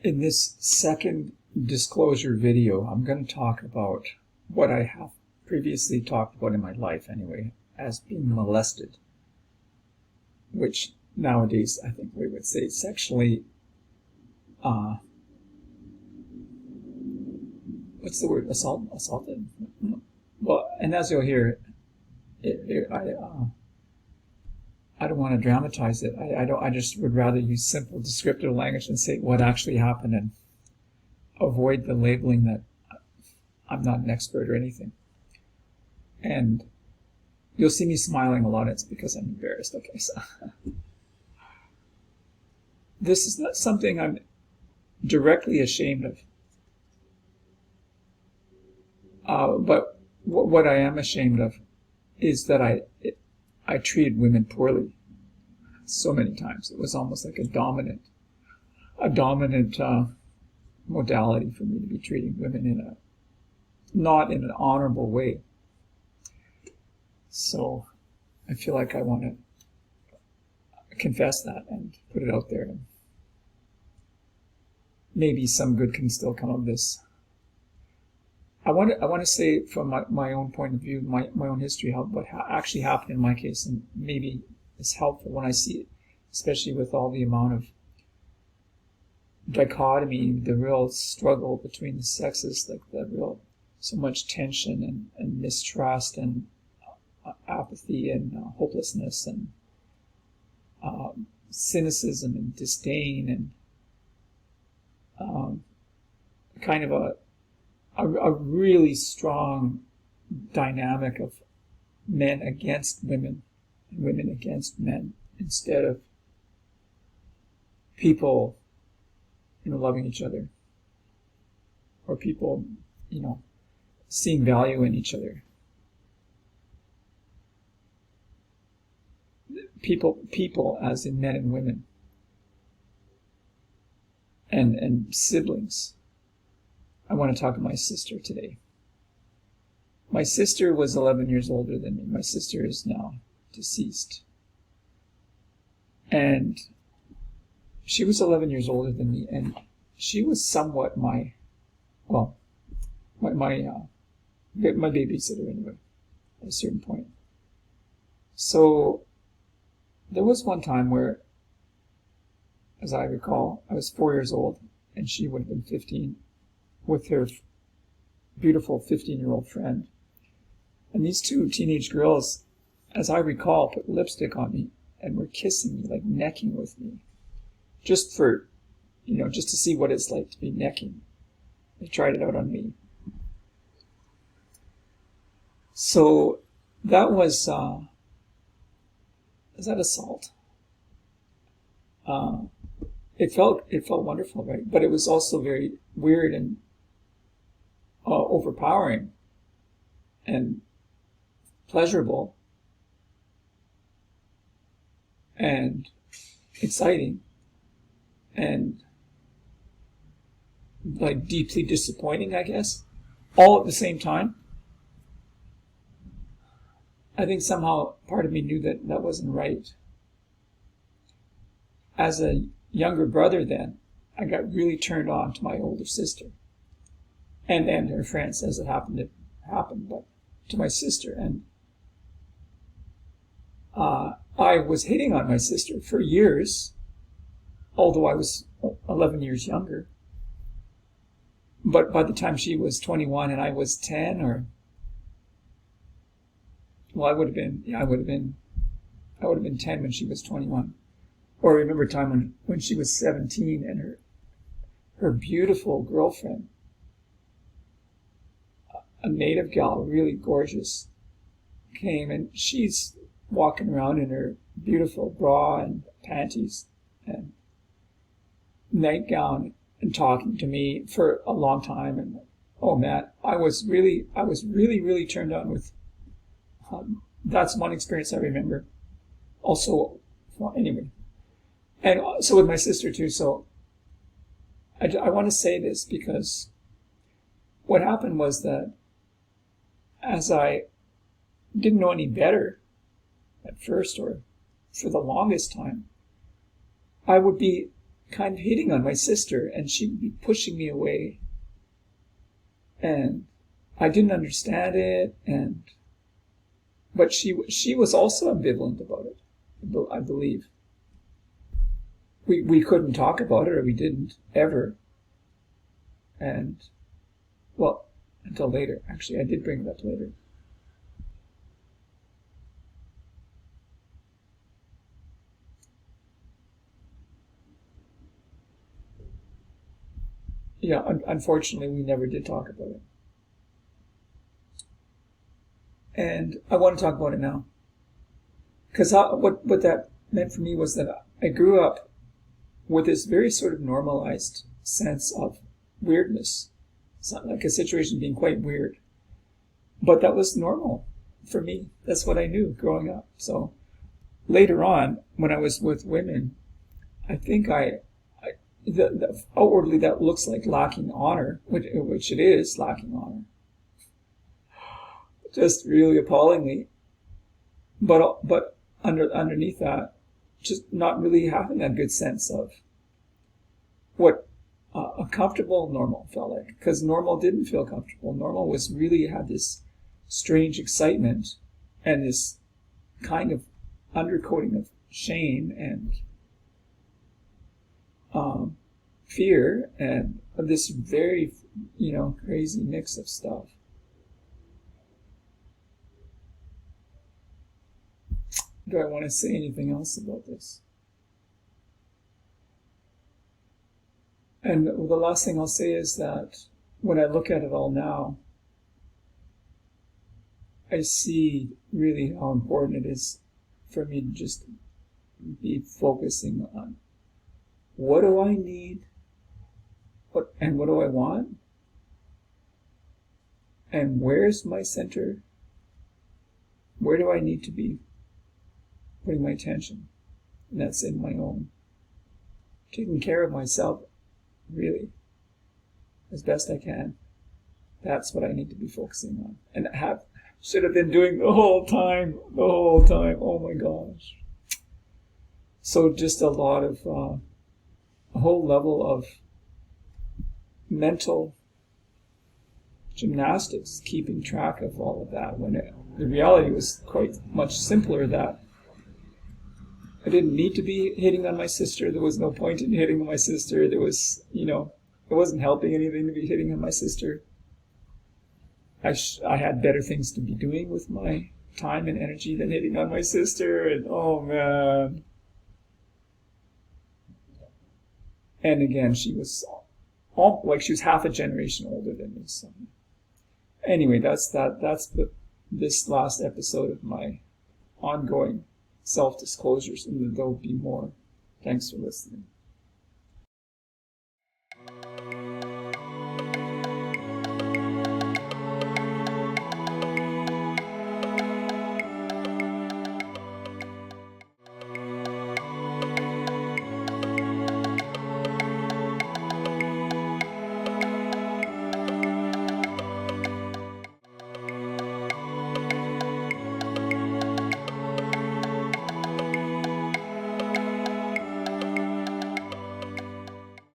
In this second disclosure video, I'm going to talk about what I have previously talked about in my life anyway, as being molested, which nowadays I think we would say sexually, what's the word, assaulted? Well, and as you'll hear, I don't want to dramatize it. I just would rather use simple descriptive language and say what actually happened and avoid the labeling that I'm not an expert or anything. And you'll see me smiling a lot. It's because I'm embarrassed. Okay, so this is not something I'm directly ashamed of. But what I am ashamed of is that I treated women poorly so many times. It was almost like a dominant modality for me to be treating women not in an honorable way. So I feel like I want to confess that and put it out there, and maybe some good can still come of this. I want to say from my own point of view, my own history, what actually happened in my case, and maybe it's helpful when I see it, especially with all the amount of dichotomy, the real struggle between the sexes, like so much tension and mistrust and apathy and hopelessness and cynicism and disdain and kind of a really strong dynamic of men against women and women against men, instead of people, loving each other, or people, seeing value in each other. People as in men and women, and siblings. I want to talk about my sister today. My sister was 11 years older than me. My sister is now deceased. And she was 11 years older than me, and she was somewhat my babysitter anyway, at a certain point. So there was one time where, as I recall, I was 4 years old, and she would have been 15, with her beautiful 15-year-old friend. And these two teenage girls, as I recall, put lipstick on me and were kissing me, like necking with me, just for, just to see what it's like to be necking. They tried it out on me. So that was that assault? It felt wonderful, right? But it was also very weird and overpowering and pleasurable and exciting and like deeply disappointing, I guess, all at the same time. I think somehow part of me knew that wasn't right. As a younger brother then, I got really turned on to my older sister and her friends, as it happened to happen, but to my sister. And I was hitting on my sister for years, although I was 11 years younger. But by the time she was 21 and I was 10, I would have been 10 when she was 21. Or I remember a time when she was 17 and her beautiful girlfriend, a native gal, really gorgeous, came, and she's walking around in her beautiful bra and panties and nightgown and talking to me for a long time. And oh man, I was really turned on with. That's one experience I remember. Also, anyway, and so with my sister too. So I want to say this because what happened was that as I didn't know any better at first, or for the longest time, I would be kind of hitting on my sister, and she would be pushing me away. And I didn't understand it, but she was also ambivalent about it, I believe. We couldn't talk about it, or we didn't, ever. And, well, until later. Actually, I did bring it up later. Yeah, unfortunately, we never did talk about it. And I want to talk about it now. Because what that meant for me was that I grew up with this very sort of normalized sense of weirdness. It's not like a situation being quite weird. But that was normal for me. That's what I knew growing up. So later on, when I was with women, I think outwardly that looks like lacking honor, which it is lacking honor. Just really appallingly. But underneath that, just not really having a good sense of what a comfortable normal felt like. Because normal didn't feel comfortable. Normal had this strange excitement and this kind of undercoating of shame and fear and this very, crazy mix of stuff. Do I want to say anything else about this? And the last thing I'll say is that when I look at it all now, I see really how important it is for me to just be focusing on what do I need, what do I want, and where's my center, where do I need to be putting my attention, and that's in my own, taking care of myself, really, as best I can. That's what I need to be focusing on, and should have been doing the whole time. Oh my gosh. So just a lot of, a whole level of mental gymnastics, keeping track of all of that, when the reality was quite much simpler, that I didn't need to be hitting on my sister. There was no point in hitting on my sister. There was, it wasn't helping anything to be hitting on my sister. I had better things to be doing with my time and energy than hitting on my sister. And oh man. And again, she was she was half a generation older than me. So anyway, that's this last episode of my ongoing self-disclosures, and there'll be more. Thanks for listening.